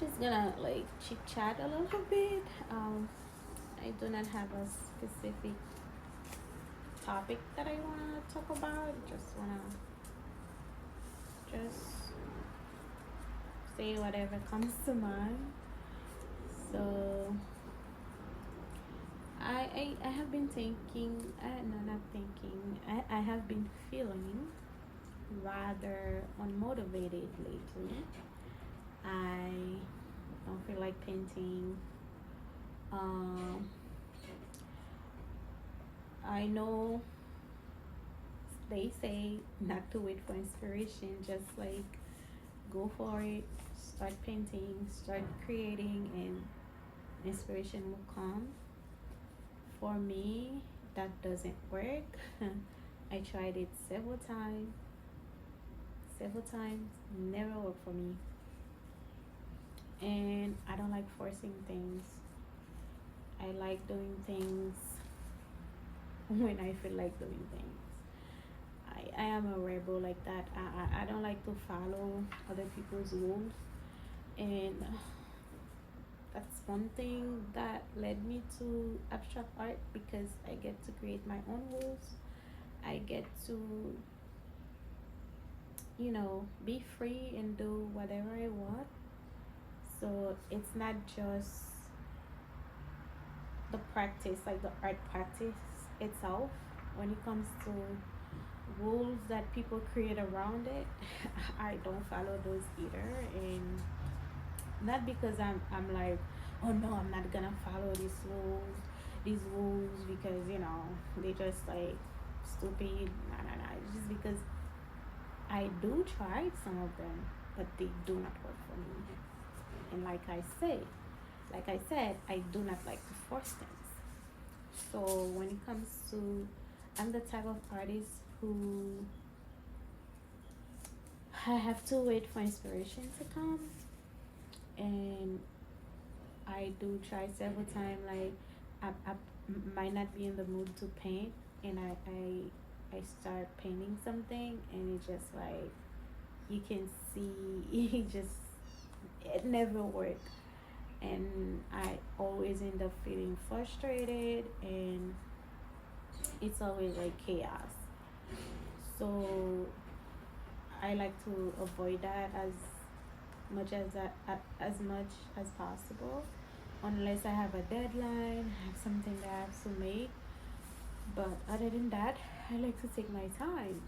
just gonna like chit chat a little bit. I do not have a specific topic that I wanna talk about. Just wanna just say whatever comes to mind. So I have been thinking, no, not thinking. I have been feeling rather unmotivated lately. I don't feel like painting. Um, I know they say not to wait for inspiration, just like go for it, start painting, start creating, and inspiration will come. For me, that doesn't work. I tried it several times, never worked for me. And I don't like forcing things. I like doing things when I feel like doing things. I am a rebel like that. I don't like to follow other people's rules. And that's one thing that led me to abstract art because I get to create my own rules. I get to, be free and do whatever I want. So it's not just the practice, like the art practice itself. When it comes to rules that people create around it, I don't follow those either. And not because I'm like, oh no, I'm not gonna follow these rules because they just like stupid. Nah, nah, nah. It's just because I do try some of them, but they do not work for me. And like I said, I do not like to force things. So when it comes to, I'm the type of artist who I have to wait for inspiration to come, and I do try several times. Like I might not be in the mood to paint, and I start painting something, and it just like you can see it never work, and I always end up feeling frustrated, and it's always like chaos. So I like to avoid that as much as possible, unless I have a deadline, have something that I have to make. But other than that, I like to take my time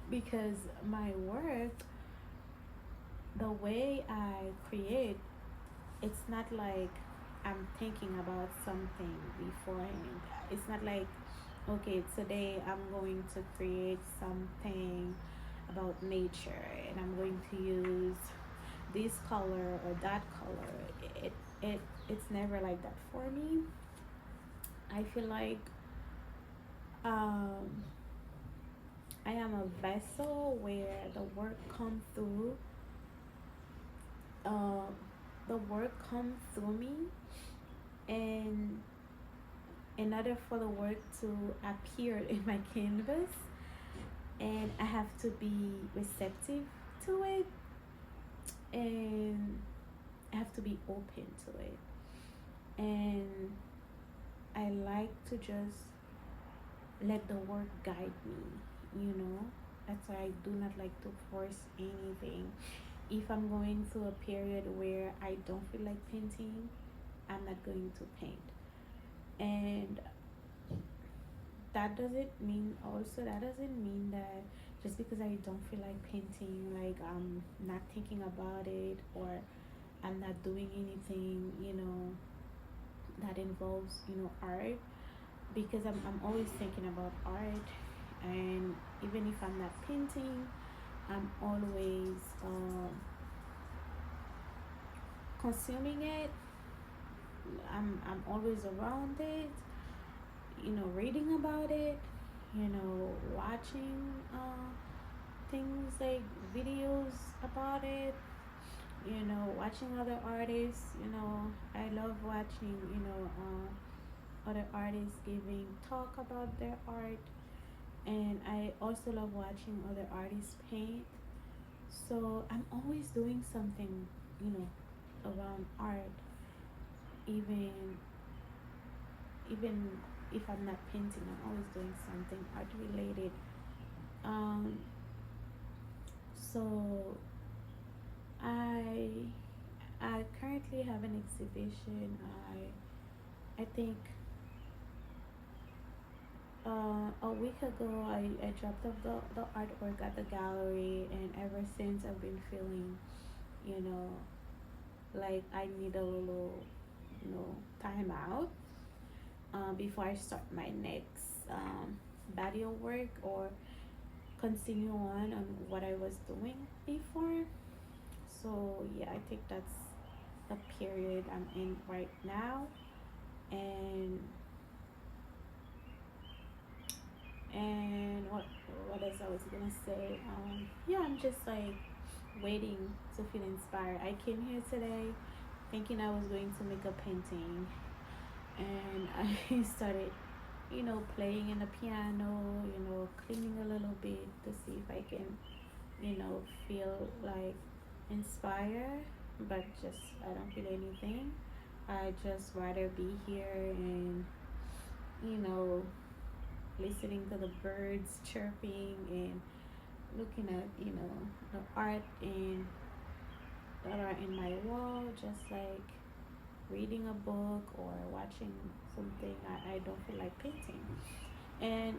because my work, the way I create, it's not like I'm thinking about something beforehand. It's not like, okay, today I'm going to create something about nature and I'm going to use this color or that color. It's never like that for me. I feel like um, I am a vessel where uh, the work comes through me, and in order for the work to appear in my canvas, and I have to be receptive to it, and I have to be open to it, and I like to just let the work guide me. That's why I do not like to force anything. If I'm going through a period where I don't feel like painting, I'm not going to paint. And that doesn't mean that just because I don't feel like painting, like I'm not thinking about it, or I'm not doing anything, that involves, art, because I'm always thinking about art. And even if I'm not painting, I'm always consuming it. I'm always around it, reading about it, watching things like videos about it, watching other artists. I love watching, other artists giving talk about their art, and I also love watching other artists paint. So I'm always doing something, you know, around art, even even if I'm not painting, I'm always doing something art related. Um, so I I currently have an exhibition. I think a week ago I dropped off the artwork at the gallery, and ever since I've been feeling, you know, like I need a little, time out before I start my next body of work or continue on what I was doing before. So yeah, I think that's the period I'm in right now. And what else I was gonna say? Yeah, I'm just like waiting to feel inspired. I came here today thinking I was going to make a painting, and I started, playing in the piano, cleaning a little bit to see if I can, feel like inspired. But just I don't feel anything. I just rather be here and, you know, listening to the birds chirping and looking at, the art in that are in my wall, just like reading a book or watching something. I don't feel like painting. And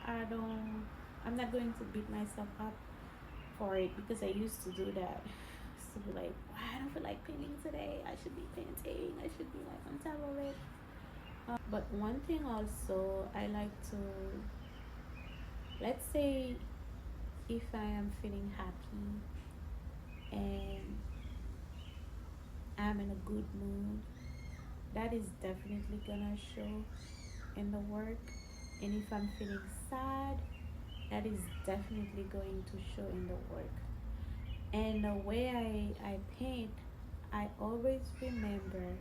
I'm not going to beat myself up for it, because I used to do that. To be like, I don't feel like painting today. I should be painting. I should be like on top of it. But one thing also, I like to, let's say, if I am feeling happy and I'm in a good mood, that is definitely gonna show in the work. And if I'm feeling sad, that is definitely going to show in the work. And the way I paint, I always remember,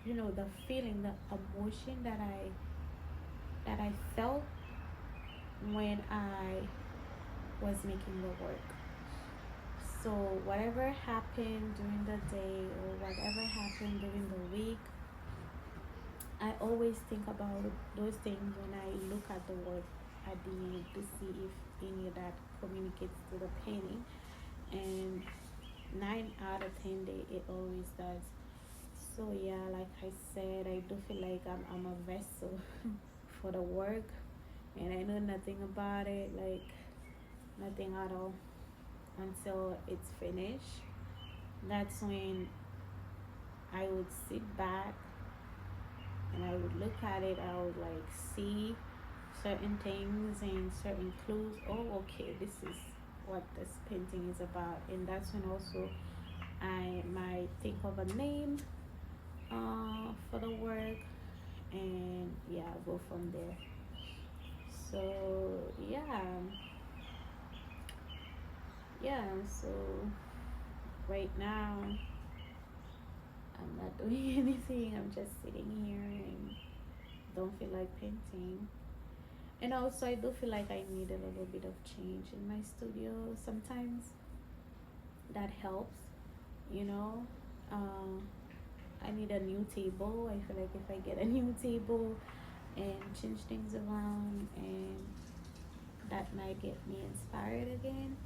the feeling, the emotion that I felt when I was making the work. So whatever happened during the day or whatever happened during the week, I always think about those things when I look at the work at the end to see if any of that communicates to the painting. And 9 out of 10 day it always does. So yeah, like I said, I do feel like I'm a vessel for the work, and I know nothing about it, like nothing at all, until it's finished. That's when I would sit back and I would look at it. I would like see certain things and certain clues. Oh, okay, this is what this painting is about. And that's when also I might think of a name for the work, and yeah, go from there. So so right now I'm not doing anything. I'm just sitting here and don't feel like painting. And also, I do feel like I need a little bit of change in my studio. Sometimes that helps, you know. Uh, I need a new table. I feel like if I get a new table and change things around, and that might get me inspired again.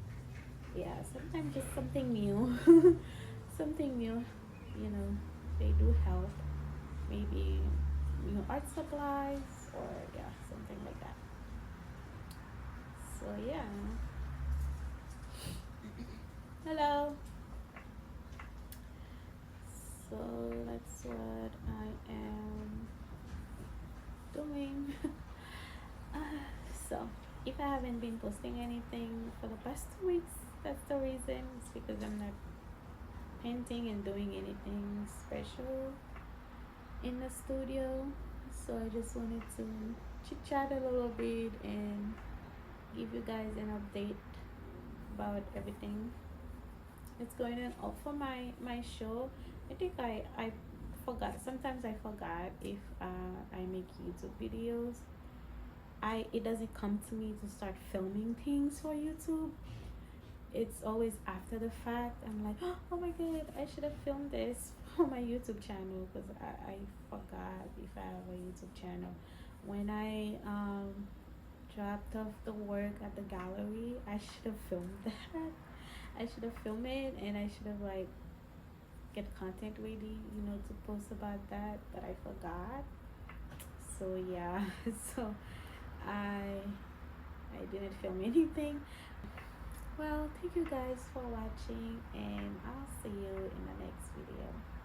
Yeah, sometimes just something new, something new, they do help. Maybe new art supplies, or yeah, something like that. So yeah. Hello. So that's what I am doing. uh, so if I haven't been posting anything for the past 2 weeks, that's the reason. It's because I'm not painting and doing anything special in the studio. So I just wanted to chit chat a little bit and give you guys an update about everything that's going on. Oh, for my show, I think I forgot. Sometimes I forgot if I make YouTube videos. It doesn't come to me to start filming things for YouTube. it's always after the fact. I'm like, oh my god, I should have filmed this for my YouTube channel, because I forgot if I have a YouTube channel. When I dropped off the work at the gallery, I should have filmed that. I should have filmed it, and I should have like get content ready, to post about that, but I forgot. So yeah, so I I didn't film anything. Well, thank you guys for watching, and I'll see you in the next video.